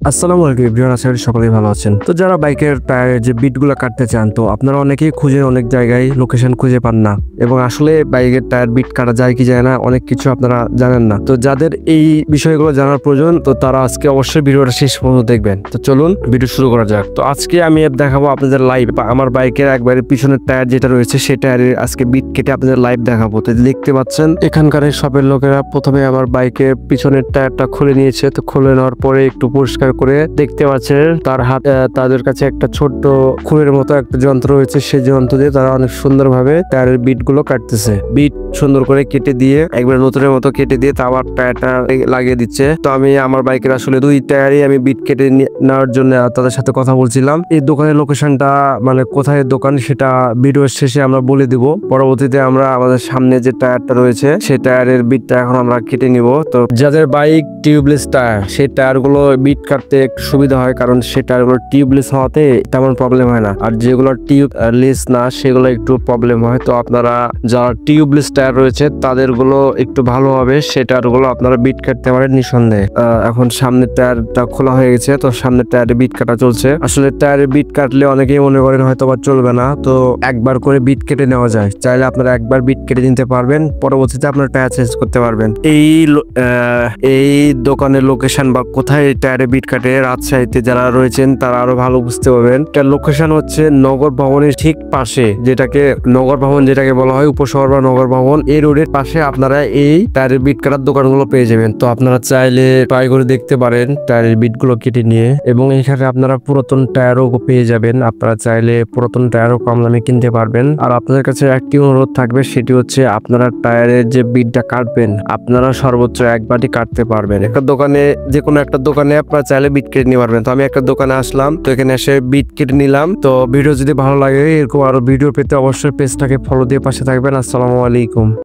আসসালামু আলাইকুম এভরিওয়ান, আশা করি সকলেই ভালো আছেন। তো যারা বাইকের টায়ারের যে বিটগুলো কাটতে চান, তো আপনারা অনেকেই খুঁজে অনেক জায়গায় লোকেশন খুঁজে পান না, এবং আসলে বাইকের টায়ার বিট কাটা যায় কি যায় না অনেক কিছু আপনারা জানেন না। তো যাদের এই বিষয়গুলো জানার প্রয়োজন, তো তারা আজকে অবশ্যই ভিডিওটা শেষ পর্যন্ত দেখবেন। তো চলুন ভিডিও শুরু করা যাক। তো আজকে আমি দেখাবো আপনাদের লাইভ আমার বাইকের একবারে পিছনের টায়ার যেটা রয়েছে সেই টায়ারের আজকে বিট কেটে আপনাদের লাইভ দেখাবো। তো দেখতে পাচ্ছেন এখানকার শপের লোকেরা প্রথমে আমার বাইকের পিছনের টায়ারটা খুলে নিয়েছে। তো খুলে নেওয়ার পরে একটু পরিষ্কার করে দেখতে পাচ্ছেন তাদের কাছে একটা ছোট্ট খুরের মতো একটা যন্ত্র রয়েছে, সেই যন্ত্র দিয়ে তারা অনেক সুন্দরভাবে টায়ারের বিট গুলো কাটতেছে। বিট সুন্দর করে কেটে দিয়ে একবার নতুনের মতো কেটে দিয়ে তা আবার টায়ারটা লাগিয়ে দিচ্ছে। তো আমি আমার বাইকের আসলে দুই টায়ারই আমি বিট কেটে নেওয়ার জন্য তাদের সাথে কথা বলছিলাম। এই দোকানের লোকেশনটা মানে কোথায় দোকান সেটা ভিডিওর শেষে আমরা বলে দিব। পরবর্তীতে আমরা আমাদের সামনে যে টায়ারটা রয়েছে সেই টায়ারের বিটটা এখন আমরা কেটে নিব। তো যাদের বাইক টিউবলেস টায়ার, সেই টায়ার গুলো বিট কাটতে একটু সুবিধা হয়, কারণ সেই টায়ার গুলো টিউবলেস হওয়াতে তেমন প্রবলেম হয় না। আর যেগুলো টিউবলেস না সেগুলো একটু প্রবলেম হয়। তো আপনারা যারা টিউবলেস টায়ার রয়েছে তাদের গুলো একটু ভালো হবে, সেই টায়ার গুলো আপনারা বিট কাটতে পারেন নিঃসন্দেহে। এখন সামনের টায়ারটা খোলা হয়ে গেছে, তো সামনের টায়ারে বিট কাটা চলছে। আসলে টায়ারে বিট কাটলে অনেকেই মনে করেন হয়তো বা চলবে না, তো একবার করে বিট কেটে নেওয়া যায়। চাইলে আপনারা একবার বিট কেটে নিতে পারবেন, পরবর্তীতে আপনার টায়ার চেঞ্জ করতে পারবেন। এই দোকানের লোকেশন বা কোথায় টায়ারে বিট কাটে রাজশাহীতে যারা রয়েছেন তারা আরো ভালো বুঝতে পারবেন। তার লোকেশন হচ্ছে নগর ভবনের ঠিক পাশে, যেটাকে নগর ভবন যেটাকে বলা হয়, উপশহর বা নগর ভবন, এই রোডের পাশে আপনারা এই টায়ারের বিট কাটার দোকানগুলো পেয়ে যাবেন। তো আপনারা চাইলে ট্রাই করে দেখতে পারেন টায়ারের বিট গুলো কেটে নিয়ে, এবং এখানে আপনারা পুরাতন টায়ারও পেয়ে যাবেন। আপনারা চাইলে পুরাতন টায়ারও কম দামে কিনতে পারবেন। আর আপনাদের কাছে একটি অনুরোধ থাকবে, সেটি হচ্ছে আপনারা টায়ারের যে বিটটা কাটবেন আপনারা সর্বোচ্চ একবারই কাটতে পারবেন। একটা দোকানে, যে কোনো একটা দোকানে আপনারা চাইলে বিট কেটে নিতে পারবেন। তো আমি একটা দোকানে আসলাম, তো এখানে এসে বিট কেটে নিলাম। তো ভিডিও যদি ভালো লাগে, এরকম আরো ভিডিও পেতে অবশ্যই পেজটাকে ফলো দিয়ে পাশে থাকবেন। আসসালামু আলাইকুম।